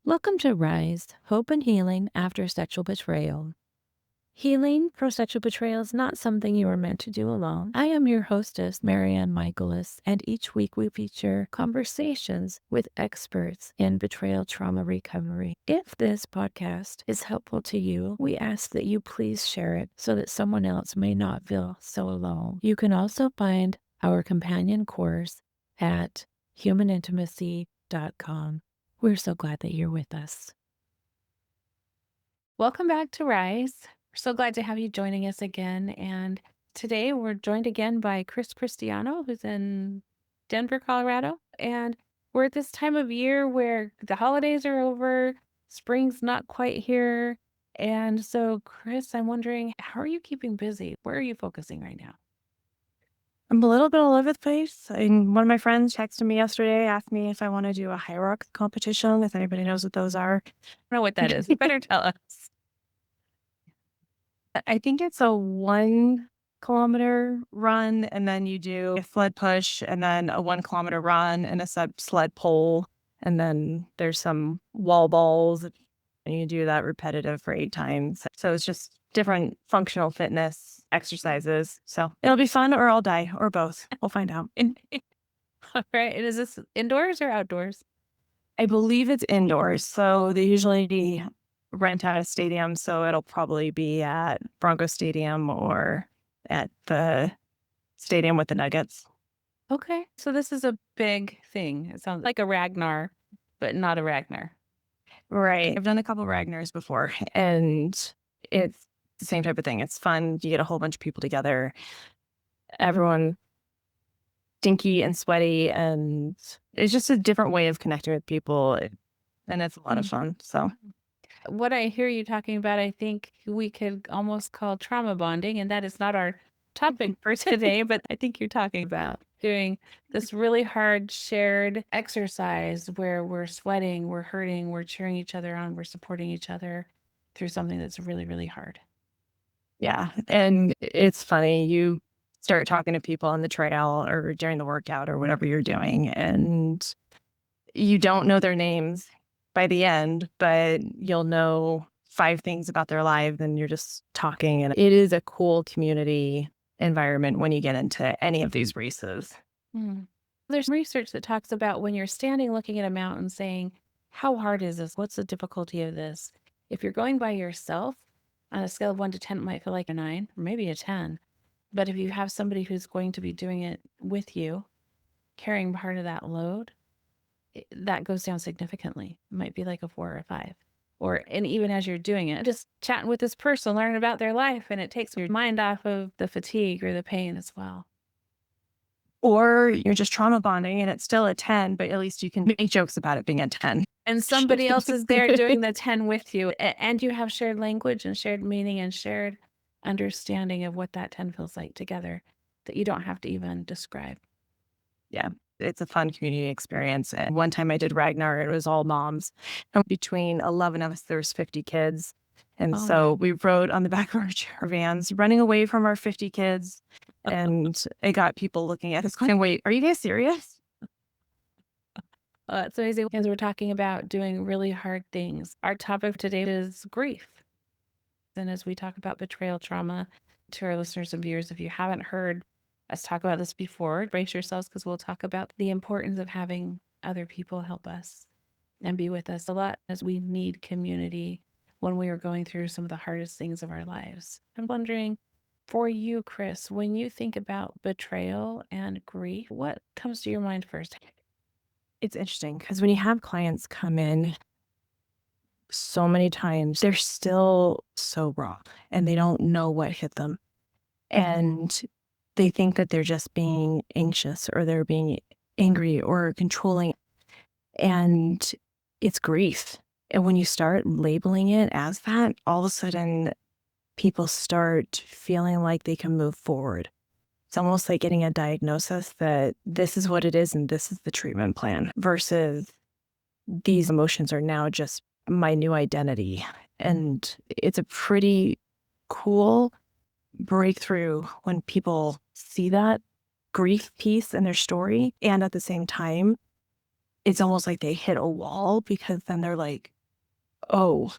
Welcome to Rise, Hope and Healing After Sexual Betrayal. Healing from sexual betrayal is not something you are meant to do alone. I am your hostess, MaryAnn Michaelis, and each week we feature conversations with experts in betrayal trauma recovery. If this podcast is helpful to you, we ask that you please share it so that someone else may not feel so alone. You can also find our companion course at humanintimacy.com. We're so glad that you're with us. Welcome back to Rise. We're so glad to have you joining us again. And today we're joined again by Kris Christiano, who's in Denver, Colorado. And we're at this time of year where the holidays are over, spring's not quite here. And so, Kris, I'm wondering, how are you keeping busy? Where are you focusing right now? I'm a little bit all over the place. One of my friends texted me yesterday, asked me if I want to do a high rock competition, if anybody knows what those are. I don't know what that is. You better tell us. I think it's a 1 kilometer run, and then you do a sled push, and then a 1 kilometer run, and a sled pull, and then there's some wall balls, and you do that repetitive for 8 times. So it's just different functional fitness exercises. So it'll be fun, or I'll die, or both. We'll find out. All right. And is this indoors or outdoors? I believe it's indoors. So they usually rent out a stadium. So it'll probably be at Bronco Stadium or at the stadium with the Nuggets. Okay. So this is a big thing. It sounds like a Ragnar, but not a Ragnar. Right. I've done a couple of Ragnars before, and it's the same type of thing. It's fun. You get a whole bunch of people together. Everyone stinky and sweaty, and it's just a different way of connecting with people, and it's a lot of fun. So what I hear you talking about, I think we could almost call trauma bonding, and that is not our topic for today, but I think you're talking about doing this really hard shared exercise where we're sweating, we're hurting, we're cheering each other on, we're supporting each other through something that's really, really hard. yeah, and it's funny. You start talking to people on the trail or during the workout or whatever you're doing, and you don't know their names by the end, but you'll know 5 things about their lives, and you're just talking. And it is a cool community environment when you get into any of these races. There's research that talks about when you're standing looking at a mountain saying, how hard is this? What's the difficulty of this? If you're going by yourself, on a scale of 1 to 10, it might feel like a 9 or maybe a 10. But if you have somebody who's going to be doing it with you, carrying part of that load, that goes down significantly. It might be like a 4 or a 5. And even as you're doing it, just chatting with this person, learning about their life, and it takes your mind off of the fatigue or the pain as well. Or you're just trauma bonding and it's still a 10, but at least you can make jokes about it being a 10. And somebody else is there doing the 10 with you. And you have shared language and shared meaning and shared understanding of what that 10 feels like together that you don't have to even describe. Yeah, it's a fun community experience. And one time I did Ragnar, it was all moms. And between 11 of us, there was 50 kids. And so we rode on the back of our vans, running away from our 50 kids. And it got people looking at us going, wait, are you guys serious? It's amazing because we're talking about doing really hard things. Our topic today is grief. And as we talk about betrayal trauma, to our listeners and viewers, if you haven't heard us talk about this before, brace yourselves because we'll talk about the importance of having other people help us and be with us a lot as we need community when we are going through some of the hardest things of our lives. I'm wondering, for you, Kris, when you think about betrayal and grief, what comes to your mind first? It's interesting because when you have clients come in, so many times they're still so raw and they don't know what hit them. And they think that they're just being anxious or they're being angry or controlling. And it's grief. And when you start labeling it as that, all of a sudden people start feeling like they can move forward. It's almost like getting a diagnosis that this is what it is and this is the treatment plan versus these emotions are now just my new identity. And it's a pretty cool breakthrough when people see that grief piece in their story. And at the same time, it's almost like they hit a wall because then they're like, oh,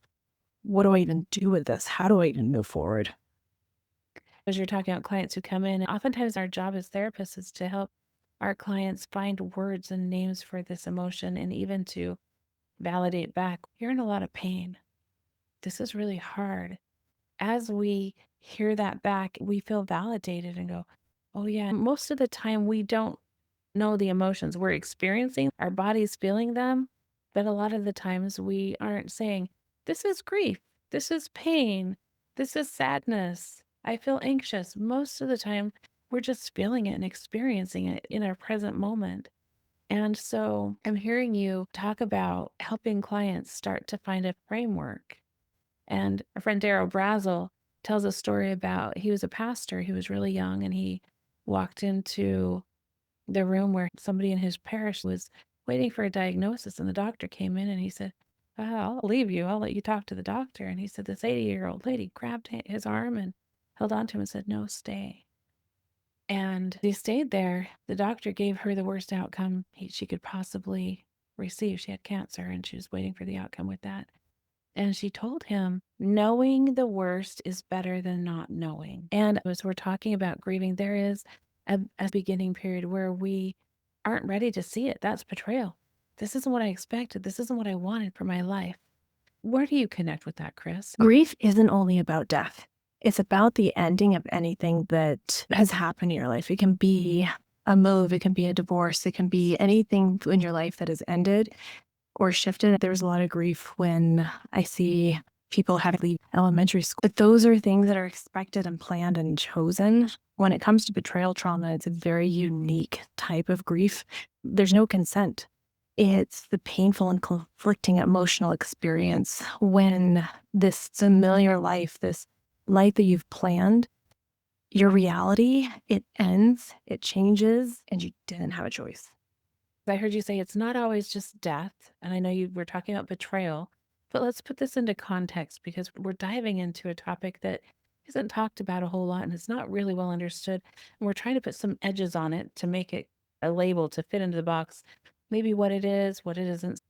what do I even do with this? How do I even move forward? As you're talking about clients who come in, oftentimes our job as therapists is to help our clients find words and names for this emotion and even to validate back, you're in a lot of pain. This is really hard. As we hear that back, we feel validated and go, oh, yeah. Most of the time, we don't know the emotions we're experiencing, our body's feeling them. But a lot of the times, we aren't saying, this is grief, this is pain, this is sadness, I feel anxious. Most of the time, we're just feeling it and experiencing it in our present moment. And so I'm hearing you talk about helping clients start to find a framework. And our friend Daryl Brazel tells a story about he was a pastor. He was really young and he walked into the room where somebody in his parish was waiting for a diagnosis. And the doctor came in and he said, I'll leave you. I'll let you talk to the doctor. And he said, this 80-year-old lady grabbed his arm and held on to him and said, no, stay. And he stayed there. The doctor gave her the worst outcome she could possibly receive. She had cancer and she was waiting for the outcome with that. And she told him, knowing the worst is better than not knowing. And as we're talking about grieving, there is a beginning period where we aren't ready to see it. That's betrayal. This isn't what I expected. This isn't what I wanted for my life. Where do you connect with that, Kris? Grief isn't only about death. It's about the ending of anything that has happened in your life. It can be a move, it can be a divorce, it can be anything in your life that has ended or shifted. There's a lot of grief when I see people having to leave elementary school. But those are things that are expected and planned and chosen. When it comes to betrayal trauma, it's a very unique type of grief. There's no consent. It's the painful and conflicting emotional experience when this familiar life, this life that you've planned, your reality, it ends, it changes, and you didn't have a choice. I heard you say it's not always just death. And I know you were talking about betrayal, but let's put this into context because we're diving into a topic that isn't talked about a whole lot and it's not really well understood. And we're trying to put some edges on it to make it a label to fit into the box, maybe what it is, what it isn't.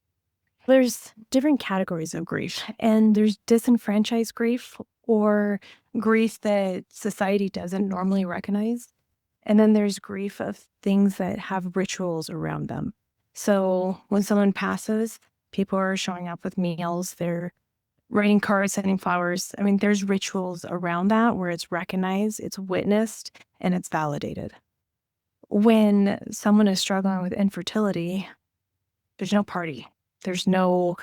There's different categories of grief, and there's disenfranchised grief or grief that society doesn't normally recognize. And then there's grief of things that have rituals around them. So when someone passes, people are showing up with meals, they're writing cards, sending flowers. I mean, there's rituals around that where it's recognized, it's witnessed, and it's validated. When someone is struggling with infertility, there's no party, there's no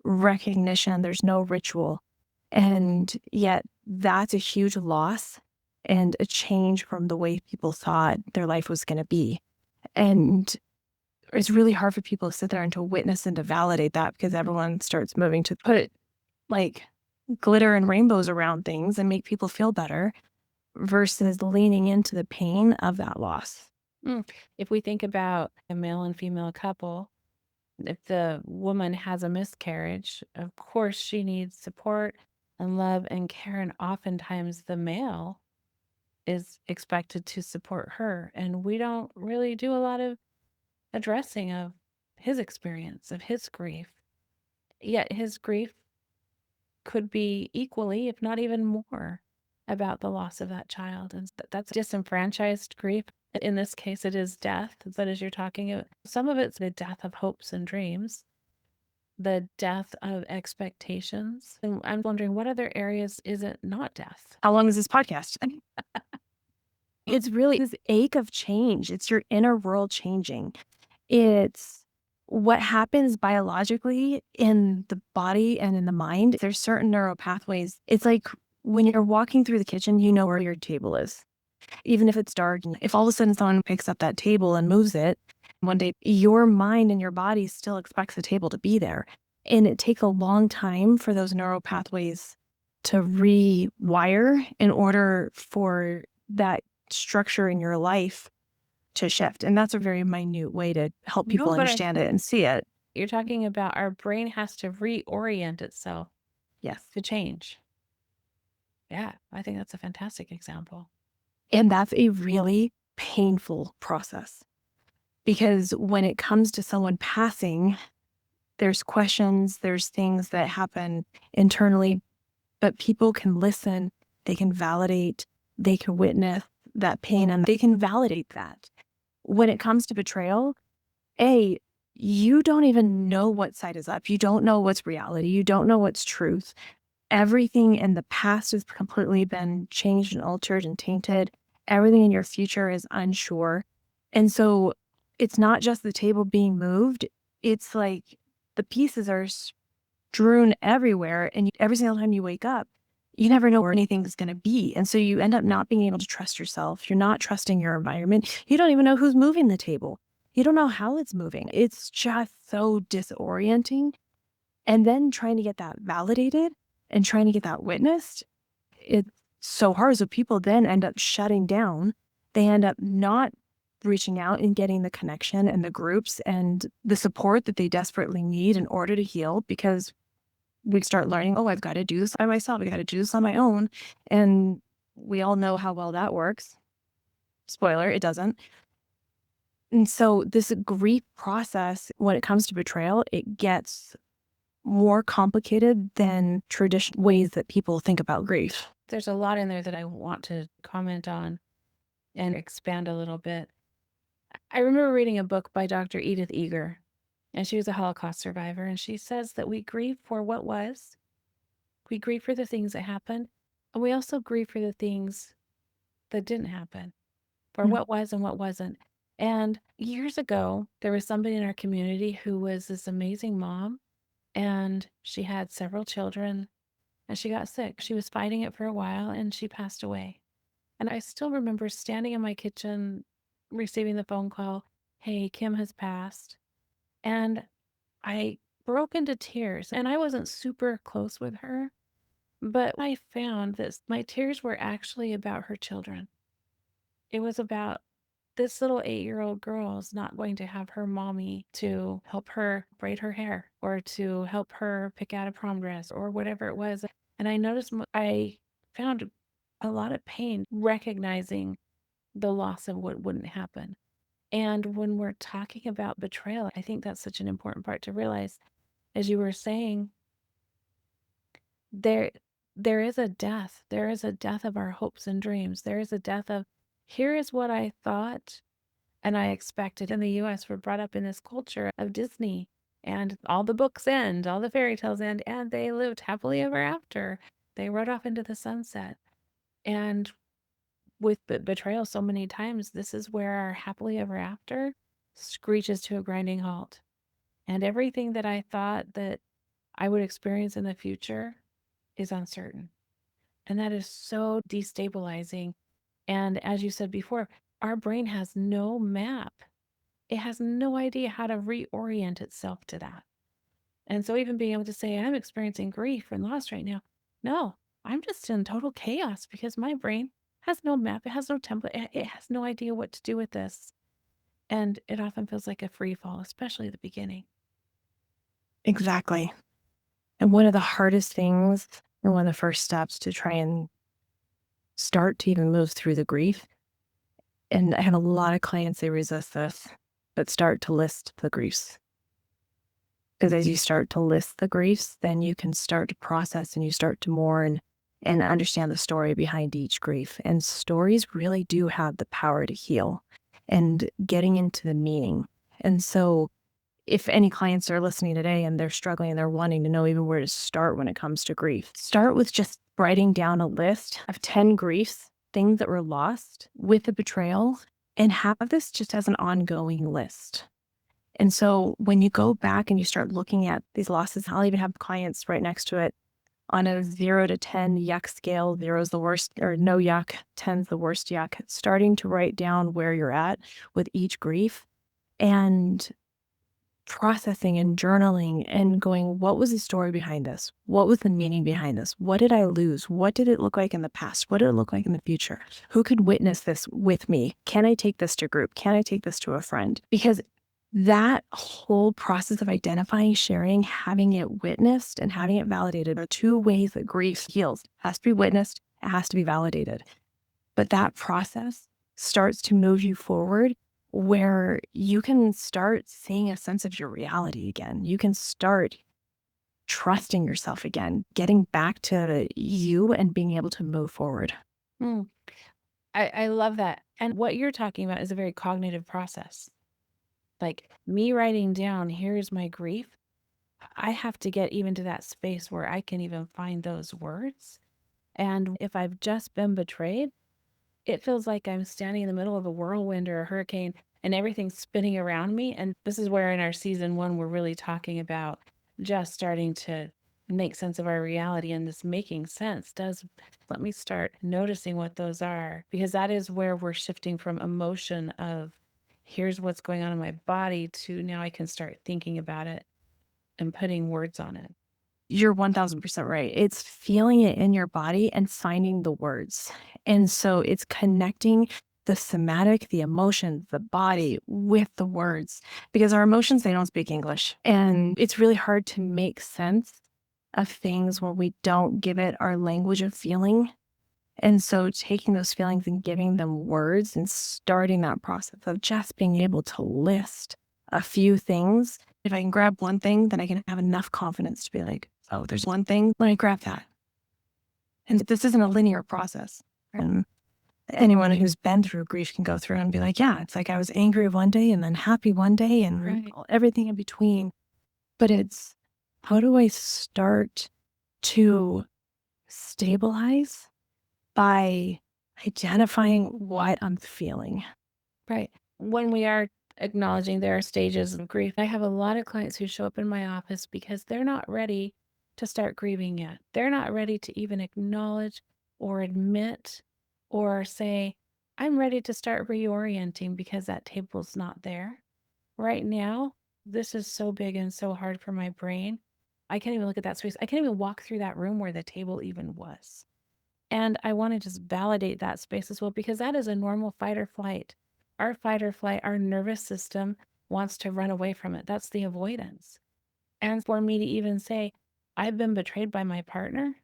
recognition, there's no ritual. And yet that's a huge loss and a change from the way people thought their life was going to be. And it's really hard for people to sit there and to witness and to validate that because everyone starts moving to put like glitter and rainbows around things and make people feel better versus leaning into the pain of that loss. If we think about a male and female couple, if the woman has a miscarriage, of course she needs support and love and care. And oftentimes the male is expected to support her. And we don't really do a lot of addressing of his experience, of his grief. Yet his grief could be equally, if not even more, about the loss of that child. And that's disenfranchised grief. In this case, it is death. But as you're talking about, some of it's the death of hopes and dreams, the death of expectations. And I'm wondering what other areas is it not death? How long is this podcast? It's really this ache of change. It's your inner world changing. It's what happens biologically in the body and in the mind. There's certain neural pathways. It's like when you're walking through the kitchen, you know where your table is. Even if it's dark, if all of a sudden someone picks up that table and moves it, one day your mind and your body still expects the table to be there. And it takes a long time for those neural pathways to rewire in order for that structure in your life to shift. And that's a very minute way to help people understand it and see it. You're talking about our brain has to reorient itself. Yes. To change. Yeah, I think that's a fantastic example. And that's a really painful process because when it comes to someone passing, There's questions, there's things that happen internally, but people can listen, they can validate, they can witness that pain, and they can validate that. When it comes to betrayal, you don't even know what side is up. You don't know what's reality. You don't know what's truth. Everything in the past has completely been changed and altered and tainted. Everything in your future is unsure. And so it's not just the table being moved. It's like the pieces are strewn everywhere. And every single time you wake up, you never know where anything's going to be. And so you end up not being able to trust yourself. You're not trusting your environment. You don't even know who's moving the table. You don't know how it's moving. It's just so disorienting. And then trying to get that validated and trying to get that witnessed, it's so hard. So people then end up shutting down. They end up not reaching out and getting the connection and the groups and the support that they desperately need in order to heal, because we start learning, oh, I've got to do this by myself. I got to do this on my own. And we all know how well that works. Spoiler, it doesn't. And so this grief process, when it comes to betrayal, it gets more complicated than traditional ways that people think about grief. There's a lot in there that I want to comment on and expand a little bit. I remember reading a book by Dr. Edith Eger, and she was a Holocaust survivor, and she says that we grieve for what was, we grieve for the things that happened, and we also grieve for the things that didn't happen, for what was and what wasn't. And years ago, there was somebody in our community who was this amazing mom, and she had several children, and she got sick. She was fighting it for a while, and she passed away. And I still remember standing in my kitchen, receiving the phone call, hey, Kim has passed. And I broke into tears, and I wasn't super close with her, but I found that my tears were actually about her children. It was about this little 8-year-old girl is not going to have her mommy to help her braid her hair or to help her pick out a prom dress or whatever it was. And I noticed I found a lot of pain recognizing the loss of what wouldn't happen. And when we're talking about betrayal, I think that's such an important part to realize. As you were saying, there is a death. There is a death of our hopes and dreams. There is a death of, here is what I thought and I expected. In the US, we're brought up in this culture of Disney, and all the books end, all the fairy tales end, and they lived happily ever after. They rode off into the sunset. And with betrayal so many times, this is where our happily ever after screeches to a grinding halt. And everything that I thought that I would experience in the future is uncertain. And that is so destabilizing. And as you said before, our brain has no map. It has no idea how to reorient itself to that. And so even being able to say, I'm experiencing grief and loss right now. No, I'm just in total chaos because my brain has no map. It has no template. It has no idea what to do with this. And it often feels like a free fall, especially at the beginning. Exactly. And one of the hardest things and one of the first steps to try and start to even move through the grief, and I have a lot of clients, they resist this, but start to list the griefs. Because as you start to list the griefs, then you can start to process and you start to mourn and understand the story behind each grief. And stories really do have the power to heal and getting into the meaning. And so if any clients are listening today and they're struggling and they're wanting to know even where to start when it comes to grief, start with just writing down a list of 10 griefs, things that were lost with the betrayal, and have this just as an ongoing list. And so when you go back and you start looking at these losses, I'll even have clients right next to it on a 0 to 10 yuck scale. 0 is the worst, or no yuck, 10 is the worst yuck, starting to write down where you're at with each grief and processing and journaling and going, what was the story behind this? What was the meaning behind this? What did I lose? What did it look like in the past? What did it look like in the future? Who could witness this with me? Can I take this to group? Can I take this to a friend? Because that whole process of identifying, sharing, having it witnessed and having it validated are two ways that grief heals. It has to be witnessed. It has to be validated. But that process starts to move you forward where you can start seeing a sense of your reality again. You can start trusting yourself again, getting back to you and being able to move forward. Mm. I love that. And what you're talking about is a very cognitive process. Like me writing down, here's my grief. I have to get even to that space where I can even find those words. And if I've just been betrayed, it feels like I'm standing in the middle of a whirlwind or a hurricane and everything's spinning around me. And this is where in our season 1, we're really talking about just starting to make sense of our reality, and this making sense does let me start noticing what those are, because that is where we're shifting from emotion of here's what's going on in my body to now I can start thinking about it and putting words on it. You're 1000% right. It's feeling it in your body and finding the words. And so it's connecting the somatic, the emotion, the body with the words, because our emotions, they don't speak English. And it's really hard to make sense of things when we don't give it our language of feeling. And so taking those feelings and giving them words and starting that process of just being able to list a few things. If I can grab one thing, then I can have enough confidence to be like, oh, there's one thing, let me grab that. And this isn't a linear process. And anyone who's been through grief can go through and be like, yeah, it's like I was angry one day and then happy one day and Right. everything in between. But it's how do I start to stabilize by identifying what I'm feeling? Right. When we are acknowledging there are stages of grief, I have a lot of clients who show up in my office because they're not ready to start grieving yet. They're not ready to even acknowledge or admit or say, I'm ready to start reorienting because that table's not there. Right now, this is so big and so hard for my brain. I can't even look at that space. I can't even walk through that room where the table even was. And I want to just validate that space as well, because that is a normal fight or flight. Our fight or flight, our nervous system wants to run away from it. That's the avoidance. And for me to even say, I've been betrayed by my partner,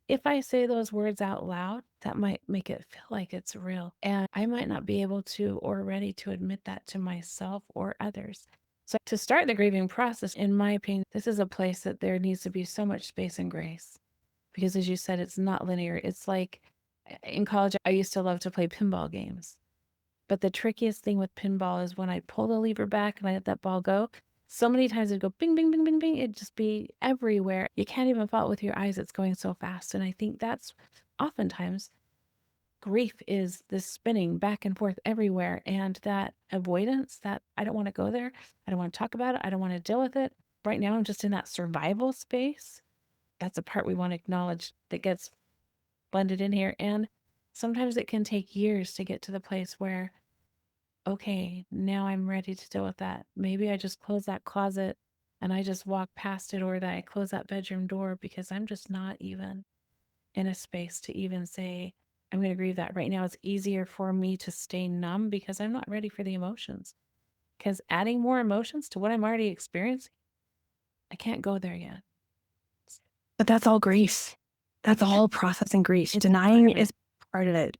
if I say those words out loud, that might make it feel like it's real. And I might not be able to or ready to admit that to myself or others. So, to start the grieving process, in my opinion, this is a place that there needs to be so much space and grace, because as you said, it's not linear. It's like in college, I used to love to play pinball games. But the trickiest thing with pinball is when I pull the lever back and I let that ball go, so many times it'd go bing, bing, bing, bing, bing. It'd just be everywhere. You can't even follow it with your eyes. It's going so fast. And I think that's oftentimes grief is this spinning back and forth everywhere. And that avoidance, that I don't want to go there. I don't want to talk about it. I don't want to deal with it. Right now, I'm just in that survival space. That's a part we want to acknowledge that gets blended in here. And sometimes it can take years to get to the place where, okay, now I'm ready to deal with that. Maybe I just close that closet and I just walk past it, or that I close that bedroom door because I'm just not even in a space to even say, I'm going to grieve that. Right now, it's easier for me to stay numb because I'm not ready for the emotions. Because adding more emotions to what I'm already experiencing, I can't go there yet. But that's all grief. That's all processing grief. It's Denying part of is it. part of it.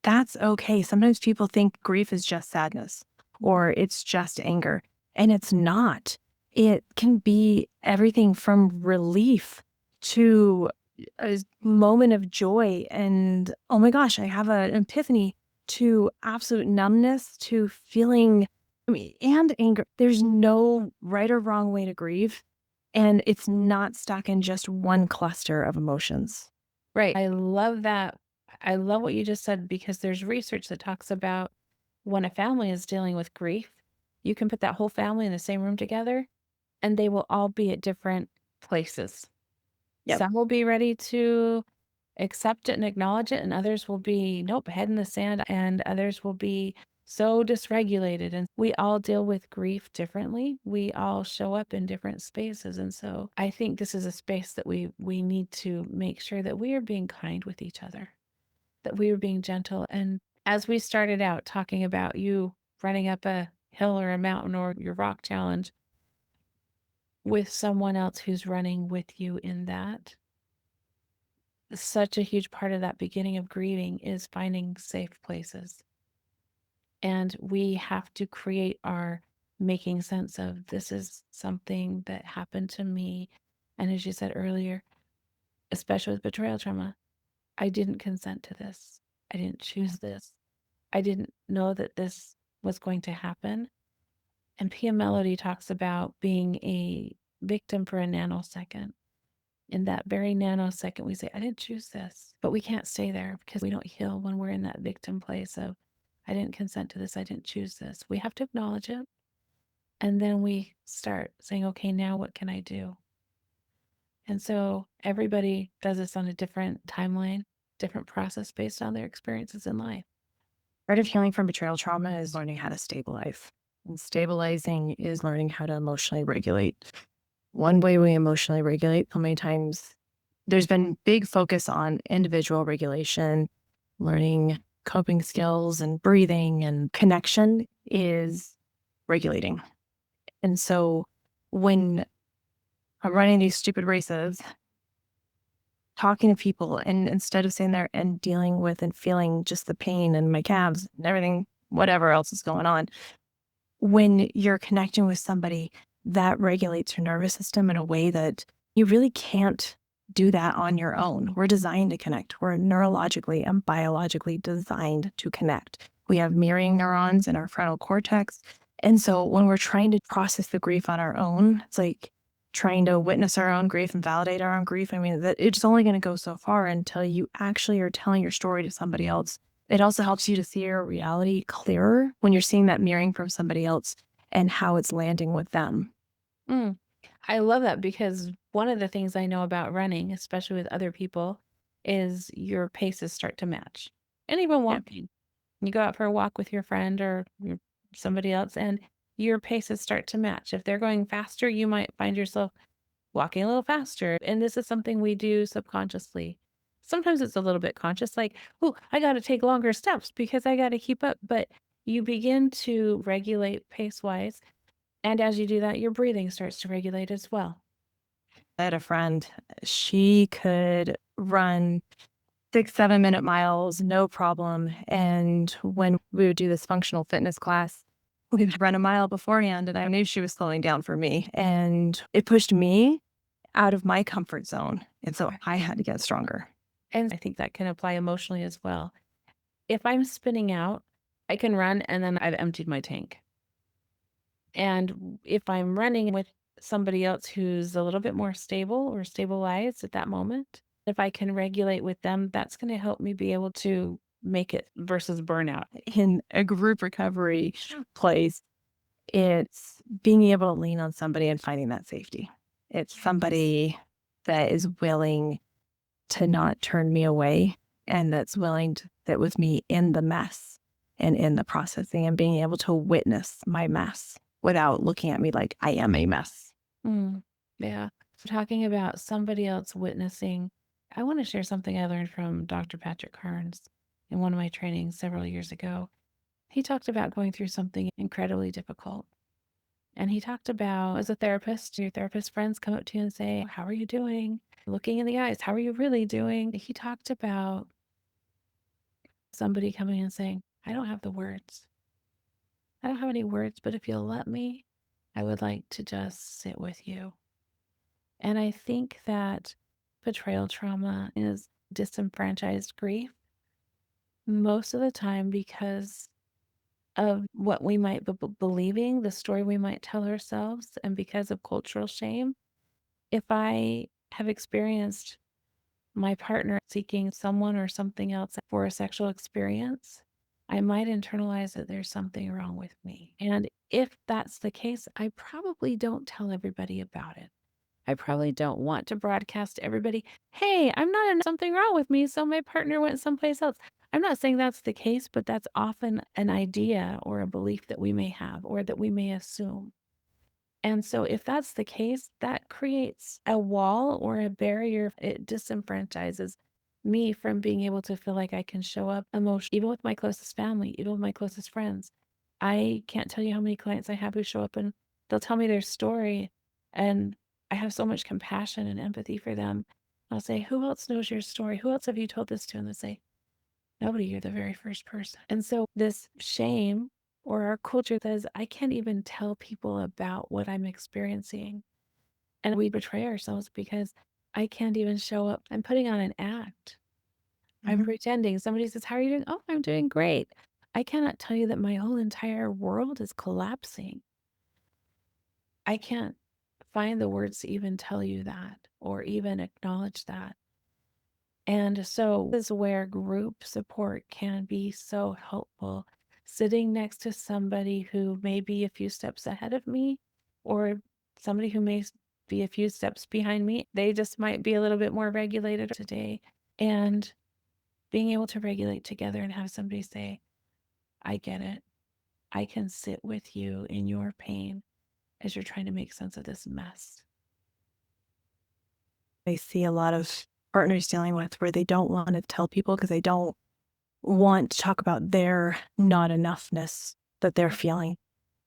That's okay. Sometimes people think grief is just sadness or it's just anger, and it's not. It can be everything from relief to a moment of joy and, oh my gosh, I have an epiphany, to absolute numbness, to feeling, I mean, and anger. There's no right or wrong way to grieve. And it's not stuck in just one cluster of emotions. Right. I love that. I love what you just said, because there's research that talks about when a family is dealing with grief, you can put that whole family in the same room together and they will all be at different places. Yep. Some will be ready to accept it and acknowledge it, and others will be, nope, head in the sand, and others will be so dysregulated. And we all deal with grief differently. We all show up in different spaces. And so I think this is a space that we need to make sure that we are being kind with each other, that we are being gentle. And as we started out talking about you running up a hill or a mountain or your rock challenge with someone else who's running with you in that, such a huge part of that beginning of grieving is finding safe places. And we have to create our making sense of this is something that happened to me. And as you said earlier, especially with betrayal trauma, I didn't consent to this. I didn't choose this. I didn't know that this was going to happen. And Pia Melody talks about being a victim for a nanosecond. In that very nanosecond, we say, I didn't choose this. But we can't stay there because we don't heal when we're in that victim place of, I didn't consent to this. I didn't choose this. We have to acknowledge it. And then we start saying, okay, now what can I do? And so everybody does this on a different timeline, different process based on their experiences in life. Part of healing from betrayal trauma is learning how to stabilize. And stabilizing is learning how to emotionally regulate. One way we emotionally regulate, how many times there's been big focus on individual regulation, learning coping skills and breathing and connection is regulating. And so when I'm running these stupid races, talking to people, and instead of sitting there and dealing with and feeling just the pain in my calves and everything, whatever else is going on, when you're connecting with somebody, that regulates your nervous system in a way that you really can't do that on your own. We're designed to connect. We're neurologically and biologically designed to connect. We have mirroring neurons in our frontal cortex. And so when we're trying to process the grief on our own, it's like trying to witness our own grief and validate our own grief. I mean, that it's only going to go so far until you actually are telling your story to somebody else. It also helps you to see your reality clearer when you're seeing that mirroring from somebody else and how it's landing with them. Mm. I love that because one of the things I know about running, especially with other people, is your paces start to match. And even Yeah. walking. You go out for a walk with your friend or somebody else, and your paces start to match. If they're going faster, you might find yourself walking a little faster. And this is something we do subconsciously. Sometimes it's a little bit conscious, like, oh, I got to take longer steps because I got to keep up. But you begin to regulate pace wise. And as you do that, your breathing starts to regulate as well. I had a friend, she could run 6, 7 minute miles, no problem. And when we would do this functional fitness class, we would run a mile beforehand, and I knew she was slowing down for me. And it pushed me out of my comfort zone. And so I had to get stronger. And I think that can apply emotionally as well. If I'm spinning out, I can run and then I've emptied my tank. And if I'm running with somebody else who's a little bit more stable or stabilized at that moment, if I can regulate with them, that's going to help me be able to make it versus burnout. In a group recovery place, it's being able to lean on somebody and finding that safety. It's somebody that is willing to not turn me away and that's willing to sit with me in the mess and in the processing and being able to witness my mess without looking at me like I am a mess. Mm, yeah. Talking about somebody else witnessing, I want to share something I learned from Dr. Patrick Carnes in one of my trainings several years ago. He talked about going through something incredibly difficult. And he talked about, as a therapist, your therapist friends come up to you and say, how are you doing? Looking in the eyes, how are you really doing? He talked about somebody coming and saying, I don't have the words. I don't have any words, but if you'll let me, I would like to just sit with you. And I think that betrayal trauma is disenfranchised grief most of the time because of what we might be believing, the story we might tell ourselves, and because of cultural shame. If I have experienced my partner seeking someone or something else for a sexual experience, I might internalize that there's something wrong with me. And if that's the case, I probably don't tell everybody about it. I probably don't want to broadcast to everybody, hey, I'm not in something wrong with me, so my partner went someplace else. I'm not saying that's the case, but that's often an idea or a belief that we may have or that we may assume. And so if that's the case, that creates a wall or a barrier. It disenfranchises me from being able to feel like I can show up emotionally, even with my closest family, even with my closest friends. I can't tell you how many clients I have who show up and they'll tell me their story. And I have so much compassion and empathy for them. I'll say, who else knows your story? Who else have you told this to? And they'll say, Nobody, you're the very first person. And so this shame or our culture says, I can't even tell people about what I'm experiencing. And we betray ourselves because I can't even show up. I'm putting on an act. I'm pretending. Somebody says, how are you doing? Oh, I'm doing great. I cannot tell you that my whole entire world is collapsing. I can't find the words to even tell you that or even acknowledge that. And so this is where group support can be so helpful. Sitting next to somebody who may be a few steps ahead of me or somebody who may be a few steps behind me. They just might be a little bit more regulated today. And being able to regulate together and have somebody say, I get it. I can sit with you in your pain as you're trying to make sense of this mess. I see a lot of partners dealing with where they don't want to tell people because they don't want to talk about their not enoughness that they're feeling.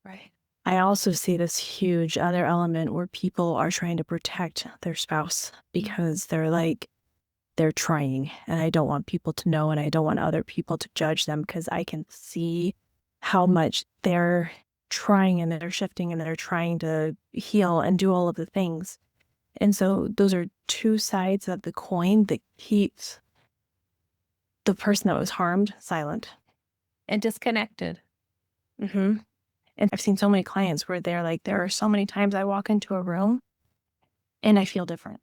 Right. I also see this huge other element where people are trying to protect their spouse because they're trying, and I don't want people to know, and I don't want other people to judge them because I can see how much they're trying and they're shifting and they're trying to heal and do all of the things. And so those are two sides of the coin that keeps the person that was harmed silent And disconnected. and I've seen so many clients where they're like, there are so many times I walk into a room and I feel different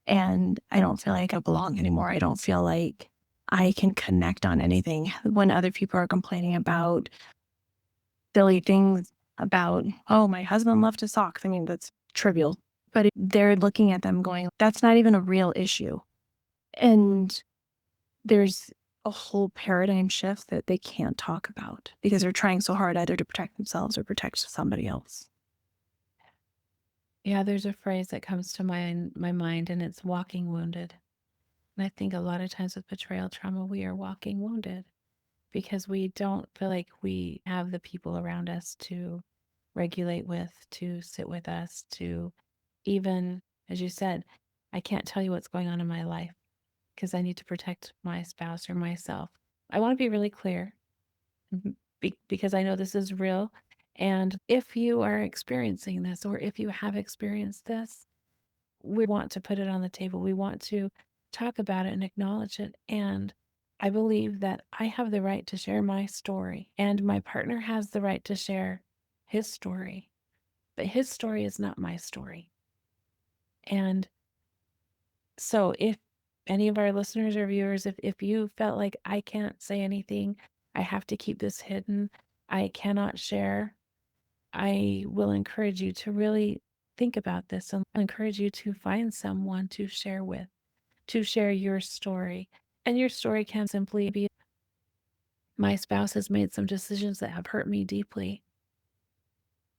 and I don't feel like I belong anymore. I don't feel like I can connect on anything when other people are complaining about silly things about, oh, my husband left his socks. I mean, that's trivial, but they're looking at them going, that's not even a real issue. And there's a whole paradigm shift that they can't talk about because they're trying so hard either to protect themselves or protect somebody else. Yeah, there's a phrase that comes to my mind, and it's walking wounded. And I think a lot of times with betrayal trauma, we are walking wounded because we don't feel like we have the people around us to regulate with, to sit with us, to even, as you said, I can't tell you what's going on in my life because I need to protect my spouse or myself. I want to be really clear because I know this is real. And if you are experiencing this, or if you have experienced this, we want to put it on the table. We want to talk about it and acknowledge it. And I believe that I have the right to share my story, and my partner has the right to share his story. But his story is not my story. And so if any of our listeners or viewers, if you felt like I can't say anything, I have to keep this hidden, I cannot share, I will encourage you to really think about this and encourage you to find someone to share with, to share your story. And your story can simply be, my spouse has made some decisions that have hurt me deeply,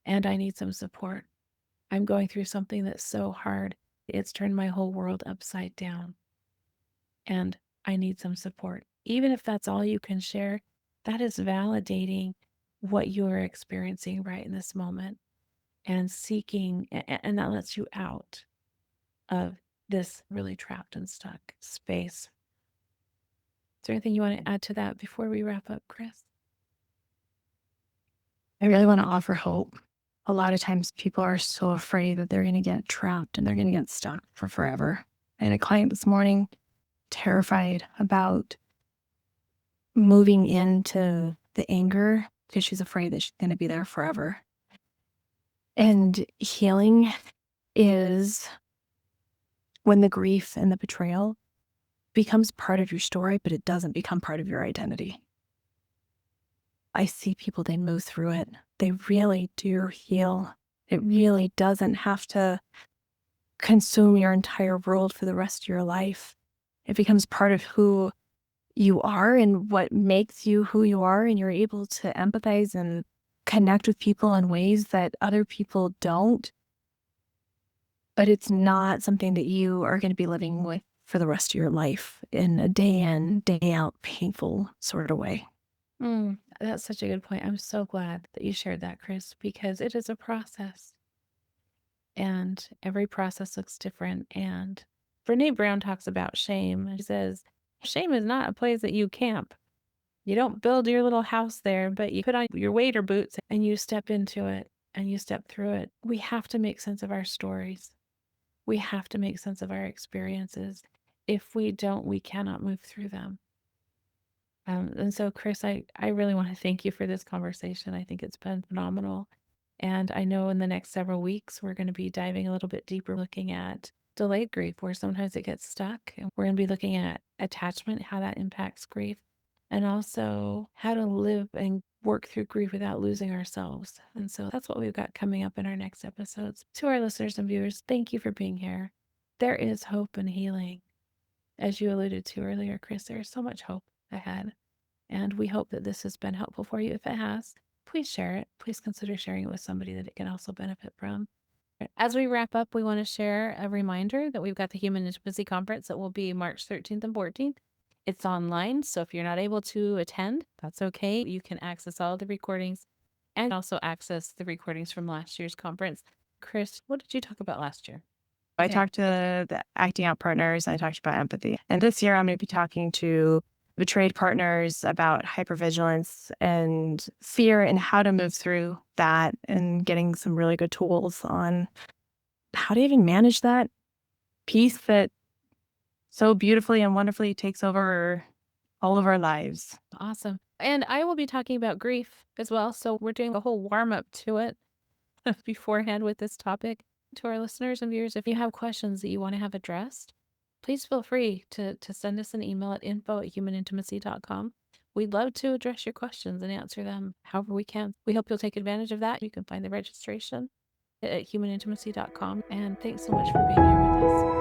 and I need some support. I'm going through something that's so hard, it's turned my whole world upside down, and I need some support. Even if that's all you can share, that is validating what you are experiencing right in this moment and seeking, and that lets you out of this really trapped and stuck space. Is there anything you want to add to that before we wrap up, Kris? I really want to offer hope. A lot of times people are so afraid that they're going to get trapped and they're going to get stuck for forever. I had a client this morning terrified about moving into the anger because she's afraid that she's going to be there forever. And healing is when the grief and the betrayal becomes part of your story, but it doesn't become part of your identity. I see people, they move through it. They really do heal. It really doesn't have to consume your entire world for the rest of your life. It becomes part of who you are and what makes you who you are, and you're able to empathize and connect with people in ways that other people don't. But it's not something that you are going to be living with for the rest of your life in a day in, day out, painful sort of way. That's such a good point. I'm so glad that you shared that, Kris, because it is a process. And every process looks different. And Brene Brown talks about shame. She says, Shame is not a place that you camp. You don't build your little house there, but you put on your waiter boots and you step into it and you step through it. We have to make sense of our stories. We have to make sense of our experiences. If we don't, we cannot move through them. And so, Kris, I really want to thank you for this conversation. I think it's been phenomenal. And I know in the next several weeks, we're going to be diving a little bit deeper, looking at delayed grief, where sometimes it gets stuck. And we're going to be looking at attachment, how that impacts grief, and also how to live and work through grief without losing ourselves. And so that's what we've got coming up in our next episodes. To our listeners and viewers, thank you for being here. There is hope and healing. As you alluded to earlier, Kris, there is so much hope ahead. And we hope that this has been helpful for you. If it has, please share it. Please consider sharing it with somebody that it can also benefit from. As we wrap up, we want to share a reminder that we've got the Human Intimacy Conference that will be March 13th and 14th. It's online, so if you're not able to attend, that's okay. You can access all the recordings and also access the recordings from last year's conference. Kris, what did you talk about last year? I talked to the acting out partners, and I talked about empathy. And this year I'm going to be talking to betrayed partners about hypervigilance and fear and how to move through that, and getting some really good tools on how to even manage that piece that so beautifully and wonderfully takes over all of our lives. Awesome. And I will be talking about grief as well. So we're doing a whole warm up to it beforehand with this topic. To our listeners and viewers, if you have questions that you want to have addressed, please feel free to send us an email at info@humanintimacy.com. We'd love to address your questions and answer them however we can. We hope you'll take advantage of that. You can find the registration at humanintimacy.com. And thanks so much for being here with us.